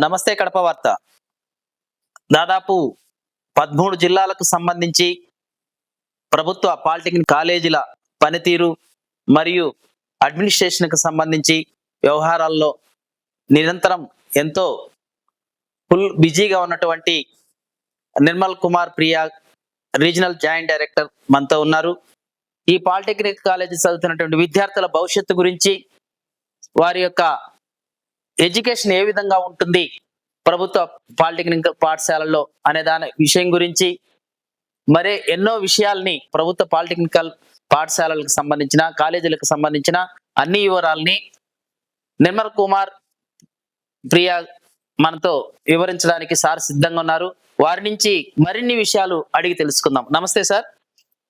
నమస్తే కడప వార్త. దాదాపు 13 జిల్లాలకు సంబంధించి ప్రభుత్వ పాలిటెక్నిక్ కాలేజీల పనితీరు మరియు అడ్మినిస్ట్రేషన్‌కి సంబంధించి వ్యవహారాల్లో నిరంతరం ఎంతో ఫుల్ బిజీగా ఉన్నటువంటి Nirmal Kumar Priya regional joint director మనతో ఉన్నారు. ఈ పాలిటెక్నిక్ కాలేజీ చదువుతున్నటువంటి విద్యార్థుల భవిష్యత్తు గురించి, వారి యొక్క ఎడ్యుకేషన్ ఏ విధంగా ఉంటుంది ప్రభుత్వ పాలిటెక్నిక్ పాఠశాలల్లో అనే దాని విషయం గురించి, మరే ఎన్నో విషయాల్ని ప్రభుత్వ పాలిటెక్నికల్ పాఠశాలలకు సంబంధించిన కాలేజీలకు సంబంధించిన అన్ని వివరాల్ని నిర్మల్ కుమార్ ప్రియా మనతో వివరించడానికి సార్ సిద్ధంగా ఉన్నారు. వారి నుంచి మరిన్ని విషయాలు అడిగి తెలుసుకుందాం. నమస్తే సార్.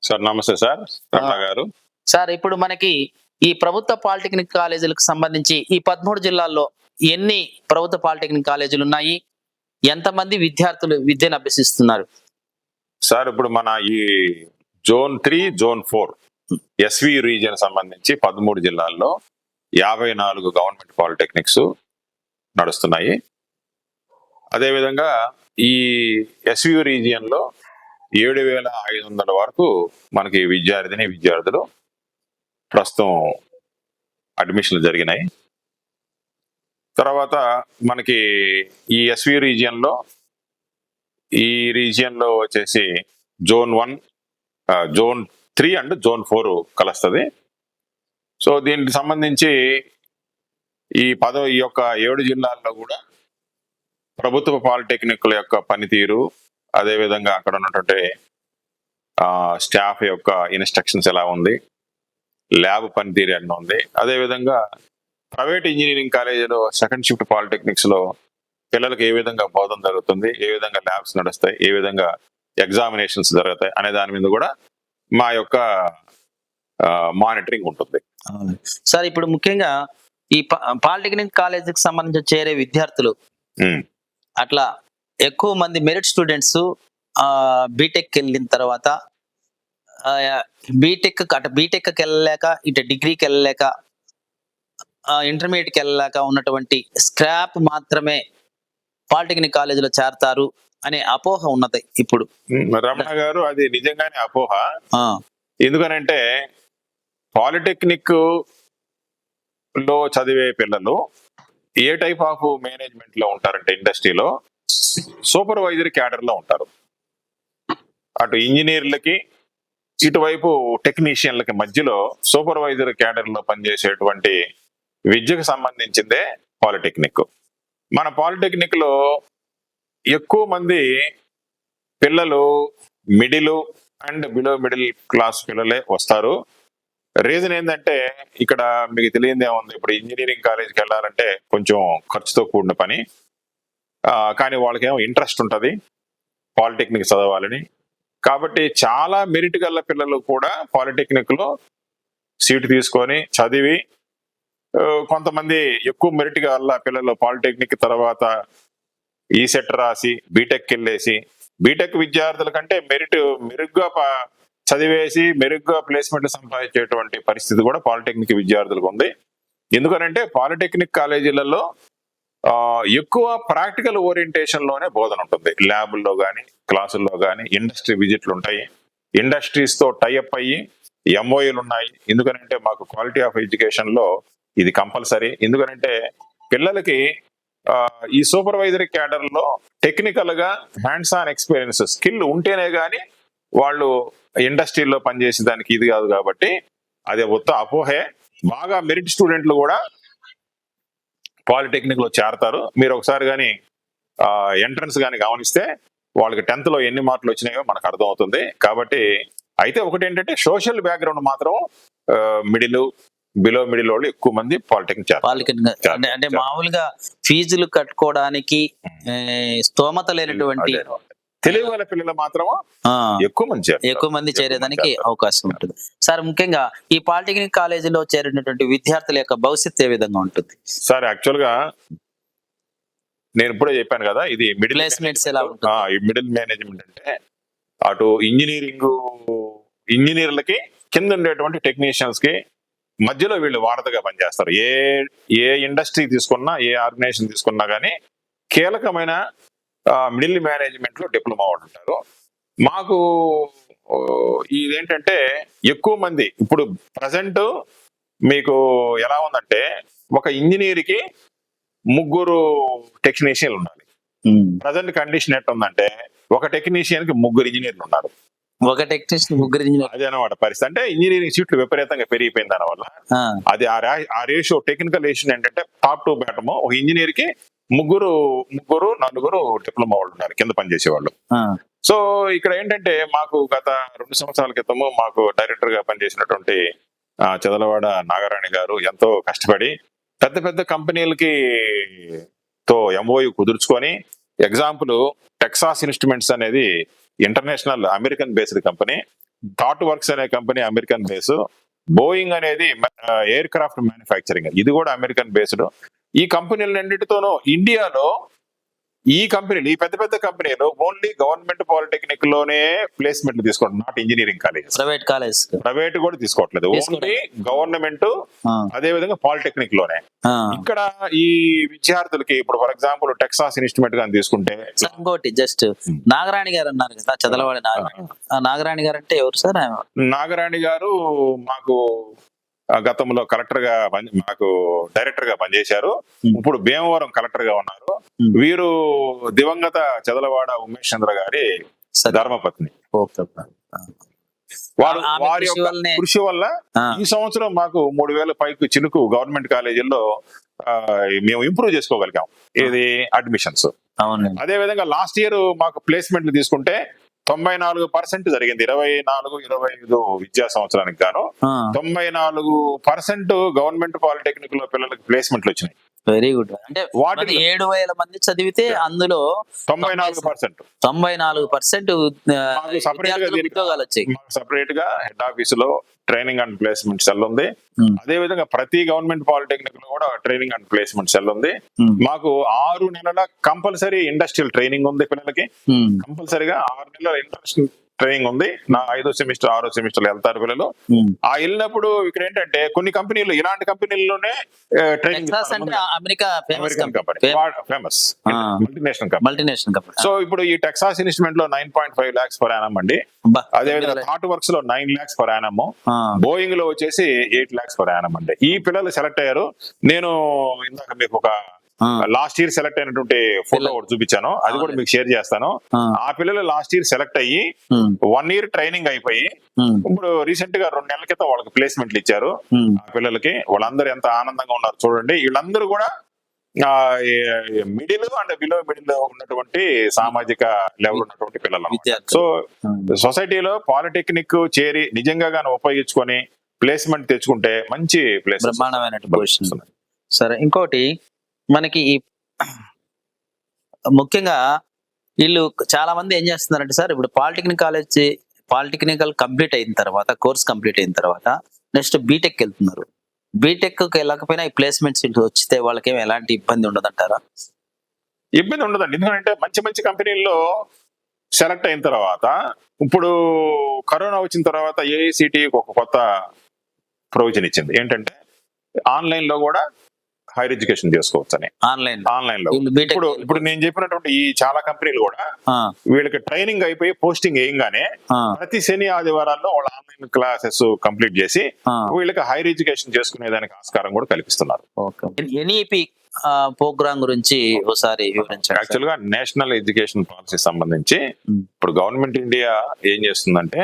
సార్ నమస్తే సార్. రమణ గారు. సార్, ఇప్పుడు మనకి ఈ ప్రభుత్వ పాలిటెక్నిక్ కాలేజీలకు సంబంధించి ఈ 13 జిల్లాల్లో ఎన్ని ప్రభుత్వ పాలిటెక్నిక్ కాలేజీలు ఉన్నాయి, ఎంతమంది విద్యార్థులు విద్యను అభ్యసిస్తున్నారు? సార్, ఇప్పుడు మన ఈ జోన్ 3, జోన్ 4 ఎస్వి రీజియన్ సంబంధించి 13 జిల్లాల్లో 54 గవర్నమెంట్ పాలిటెక్నిక్స్ నడుస్తున్నాయి. అదేవిధంగా ఈ ఎస్వి రీజియన్ లో 7,500 వరకు మనకి విద్యార్థులు ప్రస్తుతం అడ్మిషన్లు జరిగినాయి. తర్వాత మనకి ఈ ఎస్వి రీజియన్ లో వచ్చేసి జోన్ 1, జోన్ 3 అండ్ జోన్ 4 కలుస్తుంది. సో దీనికి సంబంధించి ఈ 7 జిల్లాల్లో కూడా ప్రభుత్వ పాలిటెక్నిక్ల యొక్క పనితీరు, అదేవిధంగా అక్కడ ఉన్నటువంటి స్టాఫ్ యొక్క ఇన్స్ట్రక్షన్స్ ఎలా ఉంది, ల్యాబ్ పనితీరు ఎట్లా ఉంది, అదేవిధంగా ప్రైవేట్ ఇంజనీరింగ్ కాలేజీలో సెకండ్ షిఫ్ట్ పాలిటెక్నిక్స్ లో పిల్లలకు ఏ విధంగా బోధన జరుగుతుంది, ఏ విధంగా ల్యాబ్స్ నడుస్తాయి, ఏ విధంగా ఎగ్జామినేషన్స్ జరుగుతాయి అనే దాని మీద కూడా మా యొక్క మానిటరింగ్ ఉంటుంది. సార్, ఇప్పుడు ముఖ్యంగా ఈ పాలిటెక్నిక్ కాలేజీకి సంబంధించి చేరే విద్యార్థులు అట్లా ఎక్కువ మంది మెరిట్ స్టూడెంట్స్ బీటెక్ వెళ్ళిన తర్వాత బీటెక్కి వెళ్ళలేక, ఇటు డిగ్రీకి వెళ్ళలేక, ఇంటర్మీడియట్కి వెళ్ళలేక ఉన్నటువంటి స్క్రాప్ మాత్రమే పాలిటెక్నిక్ కాలేజీలో చేరతారు అనే అపోహ ఉన్నది ఇప్పుడు. రమణ గారు, అది నిజంగానే అపోహ. ఎందుకనంటే పాలిటెక్నిక్ లో చదివే పిల్లలు ఏ టైప్ ఆఫ్ మేనేజ్మెంట్ లో ఉంటారంటే ఇండస్ట్రీలో సూపర్వైజరీ క్యాడర్ లో ఉంటారు. అటు ఇంజనీర్లకి ఇటువైపు టెక్నీషియన్లకి మధ్యలో సూపర్వైజర్ క్యాడర్ లో పనిచేసేటువంటి విద్యకు సంబంధించిందే పాలిటెక్నిక్. మన పాలిటెక్నిక్ లో ఎక్కువ మంది పిల్లలు middle and below middle class పిల్లలే వస్తారు. రీజన్ ఏంటంటే ఇక్కడ మీకు తెలియదే ఉంది, ఇప్పుడు ఇంజనీరింగ్ కాలేజ్కి వెళ్ళాలంటే కొంచెం ఖర్చుతో కూడిన పని, కానీ వాళ్ళకేమో ఇంట్రెస్ట్ ఉంటుంది పాలిటెక్నిక్ చదవాలని. కాబట్టి చాలా మెరిట్ గల పిల్లలు కూడా పాలిటెక్నిక్ లో సీటు తీసుకొని చదివి, కొంతమంది ఎక్కువ మెరిట్ గల పిల్లలు పాలిటెక్నిక్ తర్వాత ఈసెట్ రాసి బీటెక్ వెళ్ళేసి, బీటెక్ విద్యార్థుల కంటే మెరుగ్గా చదివేసి మెరుగ్గా ప్లేస్మెంట్ సంపాదించేటువంటి పరిస్థితి కూడా పాలిటెక్నిక్ విద్యార్థులకు ఉంది. ఎందుకనంటే పాలిటెక్నిక్ కాలేజీలలో ఎక్కువ ప్రాక్టికల్ ఓరియంటేషన్ లోనే బోధన ఉంటుంది. ల్యాబుల్లో కానీ క్లాసుల్లో కానీ ఇండస్ట్రీ విజిట్లు ఉంటాయి. ఇండస్ట్రీస్ తో టైఅప్ అయ్యి ఎంఓఏలు ఉన్నాయి. ఎందుకనంటే మాకు క్వాలిటీ ఆఫ్ ఎడ్యుకేషన్ లో ఇది కంపల్సరీ. ఎందుకనంటే పిల్లలకి ఈ సూపర్వైజరీ క్యాడర్ లో టెక్నికల్ గా హ్యాండ్స్ ఆన్ ఎక్స్పీరియన్స్ స్కిల్ ఉంటేనే గానీ వాళ్ళు ఇండస్ట్రీలో పనిచేసే దానికి ఇది కాదు. కాబట్టి అదే మొత్తం అపోహే. బాగా మెరిట్ స్టూడెంట్లు కూడా పాలిటెక్నిక్ లో చేరతారు. మీరు ఒకసారి కానీ ఎంట్రన్స్ కానీ గమనిస్తే వాళ్ళకి 10th లో ఎన్ని మార్కులు వచ్చినాయో మనకు అర్థం అవుతుంది. కాబట్టి అయితే ఒకటి ఏంటంటే సోషల్ బ్యాక్గ్రౌండ్ మాత్రం మిడిల్ బిలో మిడిల్ వాళ్ళు ఎక్కువ మంది పాలిటెక్నిక్ అంటే మామూలుగా ఫీజులు కట్టుకోవడానికి స్తోమత లేనటువంటి తెలియగల పిల్లలు మాత్రం ఎక్కువ మంది చేరేదానికి అవకాశం ఉంటుంది. సార్, ముఖ్యంగా ఈ పాలిటెక్నిక్ కాలేజీలో చేరినటువంటి విద్యార్థుల యొక్క భవిష్యత్తు ఏ విధంగా ఉంటుంది? సార్, యాక్చువల్ గా నేను ఇప్పుడే చెప్పాను కదా, ఇది మిడిల్ మేనేజ్మెంట్ అంటే అటు ఇంజనీర్లకి కింద ఉండేటువంటి టెక్నీషియన్స్ కి మధ్యలో వీళ్ళు వారధిగా పనిచేస్తారు. ఏ ఇండస్ట్రీ తీసుకున్నా, ఏ ఆర్గనైజేషన్ తీసుకున్నా కానీ కీలకమైన మిడిల్ మేనేజ్మెంట్ లో డిప్లొమా వాళ్ళు ఉంటారు. మాకు ఇదేంటంటే ఎక్కువ మంది ఇప్పుడు ప్రజెంట్ మీకు ఎలా ఉందంటే ఒక ఇంజనీర్కి 3 టెక్నీషియన్లు ఉండాలి. ప్రజెంట్ కండిషన్ ఎట్టుందంటే ఒక టెక్నీషియన్ కి 3 ఇంజనీర్లు ఉన్నారు. ఒక టెక్నీషియన్ 3 ఇంజనీర్. అదే అనమాట పరిస్థితి. అంటే ఇంజనీరింగ్ సీట్లు విపరీతంగా పెరిగిపోయిన దాని వల్ల అది ఆ రేషియో టెక్నికల్ రేషియో ఏంటంటే టాప్ టు బాటమ్ ఒక ఇంజనీర్ కి 4 డిప్లొమా వాళ్ళు ఉన్నారు కింద పనిచేసేవాళ్ళు. సో ఇక్కడ ఏంటంటే మాకు గత 2 సంవత్సరాల క్రితము మాకు డైరెక్టర్ గా పనిచేసినటువంటి చదలవాడ నాగరాణి గారు ఎంతో కష్టపడి పెద్ద పెద్ద కంపెనీలకి తో ఎంఓయు కుదుర్చుకొని, ఎగ్జాంపుల్ టెక్సాస్ ఇన్స్ట్రుమెంట్స్ అనేది international American based company, thought works అనే కంపెనీ అమెరికన్ బేస్, బోయింగ్ అనేది ఎయిర్ క్రాఫ్ట్ మ్యానుఫ్యాక్చరింగ్ ఇది కూడా అమెరికన్ బేస్డ్. ఈ కంపెనీలన్నిటితోనూ ఇండియాలో ఈ పెద్ద పెద్ద కంపెనీలు ఓన్లీ గవర్నమెంట్ పాలిటెక్నిక్ లోనే ప్లేస్మెంట్లు తీసుకోవడం, నాట్ ఇంజనీరింగ్ కాలేజెస్. ప్రైవేట్ కూడా తీసుకోవట్లేదు, ఓన్లీ గవర్నమెంట్, అదే విధంగా పాలిటెక్నిక్ లోనే. ఇక్కడ ఈ విద్యార్థులకి ఇప్పుడు ఫర్ ఎగ్జాంపుల్ టెక్సాస్ ఇన్స్ట్రుమెంట్ గాని తీసుకుంటే, ఇంకోటి జస్ట్ నాగరాణి గారు అన్నారు కదా, చదలవాడి నాగరాణి గారు అంటే ఎవరు సార్? నాగరాణి గారు మాకు గతంలో కలెక్టర్ గా మాకు డైరెక్టర్ గా పనిచేశారు. ఇప్పుడు భీమవరం కలెక్టర్ గా ఉన్నారు. వీరు దివంగత చదలవాడ ఉమేష్ చంద్ర గారి ధర్మపత్ని. వారి యొక్క కృషి వల్ల ఈ సంవత్సరం మాకు 3,000 పైకి చినుకు గవర్నమెంట్ కాలేజీల్లో మేము ఇంప్రూవ్ చేసుకోగలిగాం ఇది అడ్మిషన్స్. అదే విధంగా లాస్ట్ ఇయర్ మాకు ప్లేస్మెంట్లు తీసుకుంటే 94% జరిగింది. 24-25 విద్యా సంవత్సరానికి గాను 94% గవర్నమెంట్ పాలిటెక్నిక్ లో పిల్లలకి ప్లేస్మెంట్లు వచ్చినాయి. Very good. అంటే 7,000 మంది చదివితే అందులో 94% ఉద్యోగాలు వచ్చాయి. సపరేట్ గా హెడ్ ఆఫీస్ లో ట్రైనింగ్ అండ్ ప్లేస్మెంట్ సెల్ ఉంది. అదే విధంగా ప్రతి గవర్నమెంట్ పాలిటెక్నిక్ లో కూడా ట్రైనింగ్ అండ్ ప్లేస్మెంట్ సెల్ ఉంది. మాకు 6 నెలల కంపల్సరీ ఇండస్ట్రియల్ ట్రైనింగ్ ఉంది పిల్లలకి. కంపల్సరీగా 6 నెలల ఇండస్ట్రియల్ ట్రైనింగ్ ఉంది. నా 5వ సెమిస్టర్ 6వ సెమిస్టర్ వెళ్తారు పిల్లలు. వెళ్ళినప్పుడు ఇక్కడ ఏంటంటే కొన్ని కంపెనీలు ఇలాంటి కంపెనీల్లోనే training, American company famous multinational company. So ఇప్పుడు ఈ టెక్సాస్ ఇన్స్ట్రుమెంట్ లో 9.5 lakhs per annum అండి. అదే విధంగా థాట్ వర్క్స్ లో 9 lakhs per annum, బోయింగ్ లో వచ్చేసి 8 lakhs per annum అండి. ఈ పిల్లలు సెలెక్ట్ అయ్యారు. నేను ఇందాక మీకు ఒక లాస్ట్ ఇయర్ సెలెక్ట్ అయినటువంటి ఫోటో ఒకటి చూపించాను, అది కూడా మీకు షేర్ చేస్తాను. ఆ పిల్లలు లాస్ట్ ఇయర్ సెలెక్ట్ అయ్యి 1 year ట్రైనింగ్ అయిపోయి ఇప్పుడు రీసెంట్ గా 2 నెలల క్రితం వాళ్ళకి ప్లేస్మెంట్లు ఇచ్చారు. ఆ పిల్లలకి వాళ్ళందరూ ఎంత ఆనందంగా ఉన్నారు చూడండి. వీళ్ళందరూ కూడా మిడిల్ అండ్ బిలో మిడిల్ ఉన్నటువంటి సామాజిక లెవెల్ ఉన్నటువంటి పిల్లలు. సో సొసైటీలో పాలిటెక్నిక్ చేరి నిజంగా గానీ ఉపయోగించుకొని ప్లేస్మెంట్ తెచ్చుకుంటే మంచి ప్లేస్మెంట్. సరే, ఇంకోటి మనకి ముఖ్యంగా వీళ్ళు చాలా మంది ఏం చేస్తున్నారంటే సార్, ఇప్పుడు పాలిటెక్నికల్ కంప్లీట్ అయిన తర్వాత, కోర్స్ కంప్లీట్ అయిన తర్వాత నెక్స్ట్ బీటెక్ వెళ్తున్నారు. బీటెక్ వెళ్ళకపోయినా ఈ ప్లేస్మెంట్స్ వచ్చితే వాళ్ళకి ఎలాంటి ఇబ్బంది ఉండదంటారా? ఇబ్బంది ఉండదండి. ఎందుకంటే మంచి మంచి కంపెనీల్లో సెలెక్ట్ అయిన తర్వాత, ఇప్పుడు కరోనా వచ్చిన తర్వాత ఏఐసిటి ఒక కొత్త ప్రొవిజన్ ఇచ్చింది. ఏంటంటే ఆన్లైన్ లో కూడా హైయర్ ఎడ్యుకేషన్ చేసుకోవచ్చు అని. ఆన్లైన్ లో ఇప్పుడు నేను చెప్పినటువంటి ఈ చాలా కంపెనీలు కూడా వీళ్ళకి ట్రైనింగ్ అయిపోయి పోస్టింగ్ వేయంగానే ప్రతి శని ఆదివారాల్లో వాళ్ళ ఆన్లైన్ క్లాసెస్ కంప్లీట్ చేసి వీళ్ళకి హైయర్ ఎడ్యుకేషన్ చేసుకునేదానికి ఆస్కారం కూడా కల్పిస్తున్నారు. ఎన్ఈపి ప్రోగ్రామ్ గురించి ఒకసారి వివరించండి. యాక్చువల్ గా నేషనల్ ఎడ్యుకేషన్ పాలసీ సంబంధించి ఇప్పుడు గవర్నమెంట్ ఇండియా ఏం చేస్తుందంటే,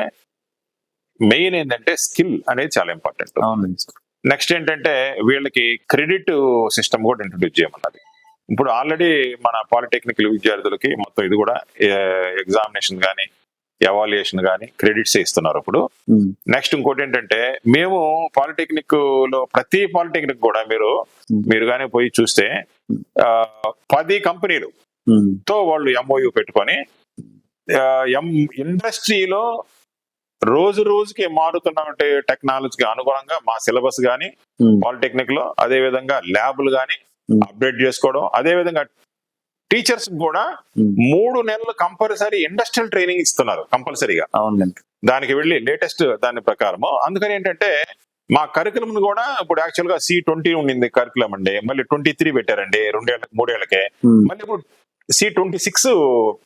మెయిన్ ఏంటంటే స్కిల్ అనేది చాలా ఇంపార్టెంట్. నెక్స్ట్ ఏంటంటే వీళ్ళకి క్రెడిట్ సిస్టమ్ కూడా ఇంట్రొడ్యూస్ చేయమన్నది. ఇప్పుడు ఆల్రెడీ మన పాలిటెక్నిక్ విద్యార్థులకి మొత్తం ఇది కూడా ఎగ్జామినేషన్ కానీ ఎవాల్యుయేషన్ కానీ క్రెడిట్స్ ఇస్తున్నారు. ఇప్పుడు నెక్స్ట్ ఇంకోటి ఏంటంటే, మేము పాలిటెక్నిక్ లో ప్రతి పాలిటెక్నిక్ కూడా మీరు కానీ పోయి చూస్తే 10 కంపెనీలు తో వాళ్ళు ఎంఓయు పెట్టుకొని ఇండస్ట్రీలో రోజు రోజుకి మారుతున్న టెక్నాలజీకి అనుగుణంగా మా సిలబస్ గానీ పాలిటెక్నిక్ లో అదే విధంగా ల్యాబ్లు గానీ అప్డేట్ చేసుకోవడం, అదే విధంగా టీచర్స్ కూడా 3 నెలలు కంపల్సరీ ఇండస్ట్రియల్ ట్రైనింగ్ ఇస్తున్నారు కంపల్సరీగా. దానికి వెళ్ళి లేటెస్ట్ దాని ప్రకారము. అందుకని ఏంటంటే మా కరికులం కూడా ఇప్పుడు యాక్చువల్ గా C20 ఉండింది కరికులం అండి, మళ్ళీ 23 పెట్టారండి 2 ఏళ్ళకి 3 ఏళ్ళకే. మళ్ళీ ఇప్పుడు C26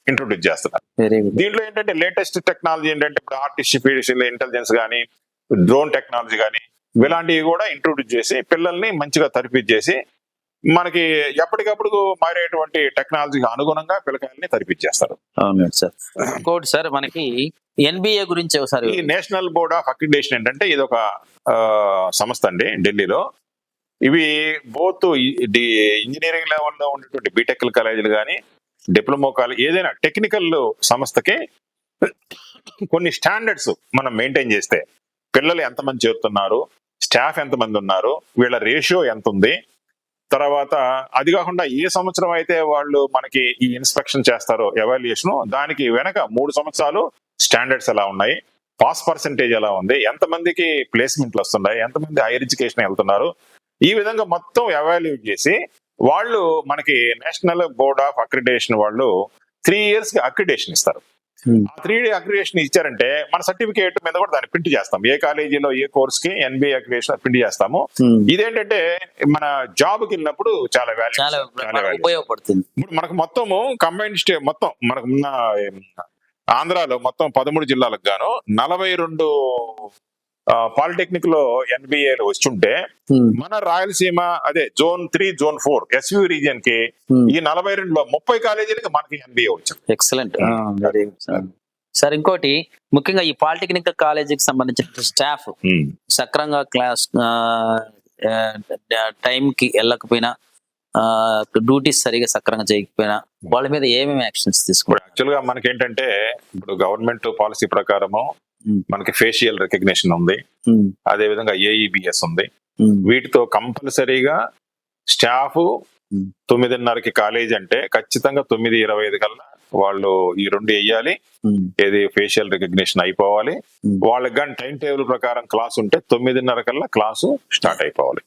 ఇంట్రొడ్యూస్ చేస్తున్నారు. Very good. దీంట్లో ఏంటంటే లేటెస్ట్ టెక్నాలజీ ఏంటంటే ఇప్పుడు ఆర్టిఫిషియల్ ఇంటెలిజెన్స్ కానీ, డ్రోన్ టెక్నాలజీ కానీ ఇలాంటివి కూడా ఇంట్రొడ్యూస్ చేసి పిల్లల్ని మంచిగా తరిపించేసి మనకి ఎప్పటికప్పుడు మారేటువంటి టెక్నాలజీకి అనుగుణంగా పిల్లకాయల్ని తరిపించేస్తారు. అవునండి సార్. ఇంకోటి సార్, మనకి NBA గురించి ఒకసారి. ఈ నేషనల్ బోర్డ్ ఆఫ్ అక్రిడిటేషన్ ఏంటంటే ఇది ఒక సంస్థ అండి ఢిల్లీలో. ఇవి బోత్ ఇంజనీరింగ్ లెవెల్లో ఉన్నటువంటి బీటెక్ కాలేజీలు కానీ, డిప్లొమా కాలేజ్, ఏదైనా టెక్నికల్ సంస్థకి కొన్ని స్టాండర్డ్స్ మనం మెయింటైన్ చేస్తే పిల్లలు ఎంతమంది చేరుతున్నారు, స్టాఫ్ ఎంతమంది ఉన్నారు, వీళ్ళ రేషియో ఎంత ఉంది, తర్వాత అది కాకుండా ఏ సంవత్సరం అయితే వాళ్ళు మనకి ఈ ఇన్స్పెక్షన్ చేస్తారో ఎవాల్యుయేషన్, దానికి వెనక 3 సంవత్సరాలు స్టాండర్డ్స్ ఎలా ఉన్నాయి, పాస్ పర్సెంటేజ్ ఎలా ఉంది, ఎంతమందికి ప్లేస్మెంట్లు వస్తున్నాయి, ఎంతమంది హైయర్ ఎడ్యుకేషన్ వెళ్తున్నారు, ఈ విధంగా మొత్తం ఎవాల్యుయేట్ చేసి వాళ్ళు మనకి నేషనల్ బోర్డ్ ఆఫ్ అక్రిడిటేషన్ వాళ్ళు 3 years కి అక్రిడిటేషన్ ఇస్తారు. ఆ 3D అక్రిడిటేషన్ ఇచ్చారంటే మన సర్టిఫికేట్ మీద కూడా దాన్ని ప్రింట్ చేస్తాం. ఏ కాలేజీలో ఏ కోర్స్ కి NBA అక్రిడిటేషన్ ప్రింట్ చేస్తాము. ఇదేంటంటే మన జాబ్ కి వెళ్ళినప్పుడు చాలా ఉపయోగపడుతుంది. ఇప్పుడు మనకు మొత్తము కంబైన్డ్ స్టే మొత్తం మనకు ఉన్న ఆంధ్రాలో మొత్తం 13 జిల్లాలకు గాను 42 పాలిటెక్నిక్ లో NBAలు వస్తుంటే మన రాయలసీమ అదే Zone 3, Zone 4 SV రీజియన్ కి ఈ 42లో 30 కాలేజీలకి మనకి NBA వచ్చారు. ఎక్సలెంట్. Very good sir. ఇంకోటి ముఖ్యంగా ఈ పాలిటెక్నిక్ కాలేజీకి సంబంధించిన స్టాఫ్ సక్రంగా క్లాస్ టైం కి వెళ్ళకపోయినా, డ్యూటీస్ సరిగా సక్రంగా చేయకపోయినా వాళ్ళ మీద ఏమేమి యాక్షన్స్ తీసుకోవాలి? యాక్చువల్ గా మనకి ఏంటంటే ఇప్పుడు గవర్నమెంట్ పాలసీ ప్రకారము మనకి ఫేషియల్ రికగ్నిషన్ ఉంది, అదే విధంగా AEBS ఉంది. వీటితో కంపల్సరీగా స్టాఫ్ 9:30కి కాలేజ్ అంటే ఖచ్చితంగా 9:25 కల్లా వాళ్ళు ఈ 2 వేయాలి. ఏది ఫేషియల్ రికగ్నిషన్ అయిపోవాలి. వాళ్ళకి కానీ టైం టేబుల్ ప్రకారం క్లాస్ ఉంటే 9:30 కల్లా క్లాసు స్టార్ట్ అయిపోవాలి.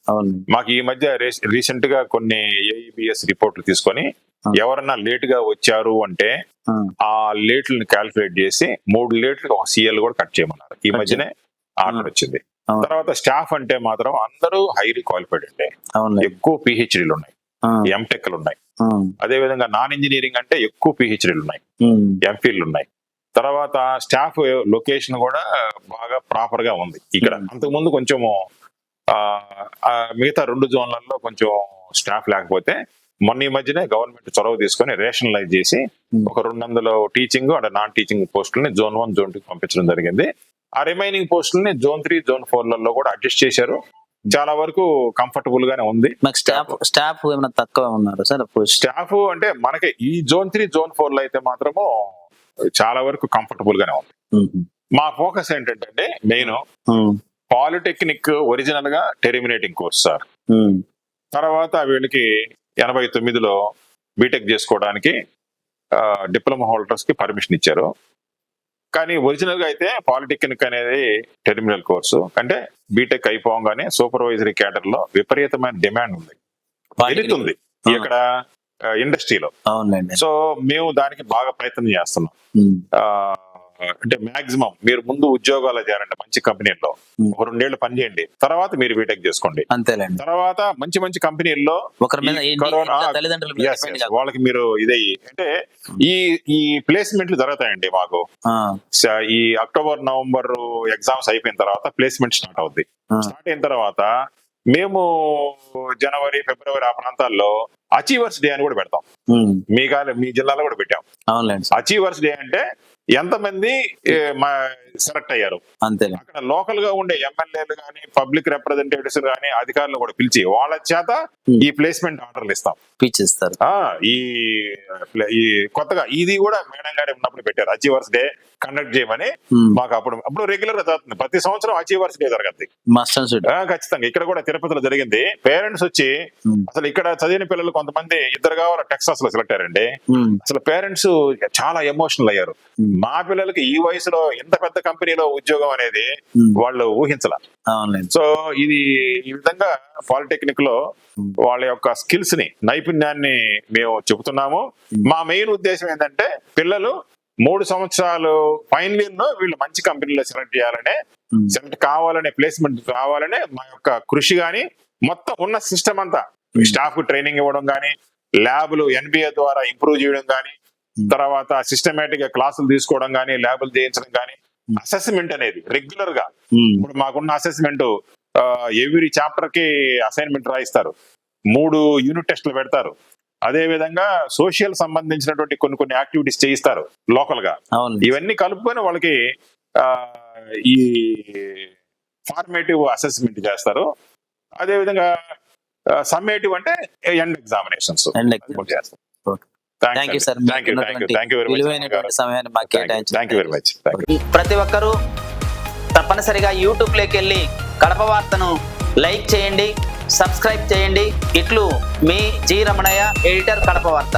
మాకు ఈ మధ్య రీసెంట్ గా కొన్ని AEBS రిపోర్ట్లు తీసుకొని ఎవరన్నా లేట్ గా వచ్చారు అంటే ఆ లేట్లను క్యాల్కులేట్ చేసి 3 లేట్లు ఒక CL కూడా కట్ చేయమన్నారు. ఈ మధ్యనే ఆర్డర్ వచ్చింది. తర్వాత స్టాఫ్ అంటే మాత్రం అందరూ హైలీ క్వాలిఫైడ్ అండి. ఎక్కువ PhDలు ఉన్నాయి, MTechలు ఉన్నాయి. అదే విధంగా నాన్ ఇంజనీరింగ్ అంటే ఎక్కువ PhDలు ఉన్నాయి, MPhilలు ఉన్నాయి. తర్వాత స్టాఫ్ లొకేషన్ కూడా బాగా ప్రాపర్ గా ఉంది ఇక్కడ. అంతకు ముందు కొంచెము మిగతా 2 జోన్లలో కొంచెం స్టాఫ్ లేకపోతే మొన్న ఈ మధ్యనే గవర్నమెంట్ చొరవ తీసుకొని రేషనలైజ్ చేసి ఒక 200 టీచింగ్ అండ్ నాన్ టీచింగ్ పోస్టులని Zone 1, Zone 2 పంపించడం జరిగింది. ఆ రిమైనింగ్ పోస్టులని Zone 3, Zone 4లలో కూడా అడ్జస్ట్ చేశారు. చాలా వరకు కంఫర్టబుల్ గానే ఉంది. స్టాఫ్ ఏమైనా తక్కువ ఉన్నారు సార్? స్టాఫ్ అంటే మనకి ఈ Zone 3, Zone 4లో అయితే మాత్రము చాలా వరకు కంఫర్టబుల్ గానే ఉంది. మా ఫోకస్ ఏంటంటే మెయిన్ పాలిటెక్నిక్ ఒరిజినల్ గా టెర్మినేటింగ్ కోర్స్ సార్. తర్వాత వీళ్ళకి 89లో బీటెక్ చేసుకోవడానికి డిప్లొమా హోల్డర్స్ కి పర్మిషన్ ఇచ్చారు. కానీ ఒరిజినల్ గా అయితే పాలిటెక్నిక్ అనేది టెర్మినల్ కోర్సు అంటే బీటెక్ అయిపోగానే సూపర్వైజరీ క్యాడర్ లో విపరీతమైన డిమాండ్ ఉంది, పెరుగుతుంది ఇక్కడ ఇండస్ట్రీలో. సో మేము దానికి బాగా ప్రయత్నం చేస్తున్నాం. అంటే మాక్సిమం మీరు ముందు ఉద్యోగాలు చేయాలంటే మంచి కంపెనీల్లో ఒక 2 ఏళ్ళు పని చేయండి, తర్వాత మీరు బీటెక్ చేసుకోండి. అంతేలేండి. తర్వాత మంచి మంచి కంపెనీల్లో వాళ్ళకి మీరు ఇదయ్యి అంటే ఈ ప్లేస్మెంట్లు జరుగుతాయండి. మాకు ఈ అక్టోబర్, నవంబర్ ఎగ్జామ్స్ అయిపోయిన తర్వాత ప్లేస్మెంట్ స్టార్ట్ అవుద్ది. స్టార్ట్ అయిన తర్వాత మేము జనవరి, ఫిబ్రవరి ఆ ప్రాంతాల్లో అచీవర్స్ డే అని కూడా పెడతాం. మీ జిల్లాలో కూడా పెట్టాం. అచీవర్స్ డే అంటే ఎంతమంది సెలెక్ట్ అయ్యారు అంతే. అక్కడ లోకల్ గా ఉండే ఎమ్మెల్యేలు కానీ, పబ్లిక్ రిప్రజెంటేటివ్స్ కానీ, అధికారులు కూడా పిలిచి వాళ్ళ చేత ఈ ప్లేస్మెంట్ ఆర్డర్లు ఇస్తాం, పిలిచిస్తారు. ఈ కొత్తగా ఇది కూడా మేడం గారు ఉన్నప్పుడు పెట్టారు, అచీవర్స్ డే కండక్ట్ చేయమని. మాకు అప్పుడు రెగ్యులర్ గా జరుగుతుంది, ప్రతి సంవత్సరం అచీవర్స్ డే జరగద్ది ఖచ్చితంగా. ఇక్కడ కూడా తిరుపతిలో జరిగింది. పేరెంట్స్ వచ్చి అసలు ఇక్కడ చదివిన పిల్లలు కొంతమంది 2 కావాలి టెక్సాస్ లో సెలెక్ట్ అయ్యారండి. అసలు పేరెంట్స్ చాలా ఎమోషనల్ అయ్యారు. మా పిల్లలకి ఈ వయసులో ఎంత పెద్ద కంపెనీలో ఉద్యోగం అనేది వాళ్ళు ఊహించాల. సో ఇది ఈ విధంగా పాలిటెక్నిక్ లో వాళ్ళ యొక్క స్కిల్స్ ని, నైపుణ్యాన్ని మేము చెబుతున్నాము. మా మెయిన్ ఉద్దేశం ఏంటంటే పిల్లలు 3 సంవత్సరాలు ఫైనల్ ఇయర్ లో వీళ్ళు మంచి కంపెనీలో సెలెక్ట్ చేయాలనే, సెలెక్ట్ కావాలనే, ప్లేస్మెంట్ కావాలనే మా యొక్క కృషి గాని, మొత్తం ఉన్న సిస్టమ్ అంతా స్టాఫ్ ట్రైనింగ్ ఇవ్వడం గానీ, ల్యాబ్లు ఎన్బిఏ ద్వారా ఇంప్రూవ్ చేయడం కానీ, తర్వాత సిస్టమేటిక్ గా క్లాసులు తీసుకోవడం కానీ, ల్యాబులు చేయించడం కానీ, అసెస్మెంట్ అనేది రెగ్యులర్ గా. ఇప్పుడు మాకున్న అసెస్మెంట్ ఎవ్రీ చాప్టర్ కి అసైన్మెంట్ రాయిస్తారు, 3 యూనిట్ టెస్టులు పెడతారు. అదే విధంగా సోషల్ సంబంధించినటువంటి కొన్ని యాక్టివిటీస్ చేయిస్తారు లోకల్ గా. అవును. ఇవన్నీ కలుపుకొని వాళ్ళకి ఈ ఫార్మేటివ్ అసెస్మెంట్ చేస్తారు. అదే విధంగా సమ్మేటివ్ అంటే ఎండ్ ఎగ్జామినేషన్స్ చేస్తారు. Thank you sir. విలువైనటువంటి సమయాన్ని మాకు కేటాయించారు. Thank you very much. ప్రతి ఒక్కరూ తప్పనిసరిగా యూట్యూబ్ లోకి వెళ్ళి కడప వార్తను లైక్ చేయండి, సబ్స్క్రైబ్ చేయండి. ఇట్లు మీ జి రమణయ్య, ఎడిటర్, కడప వార్త.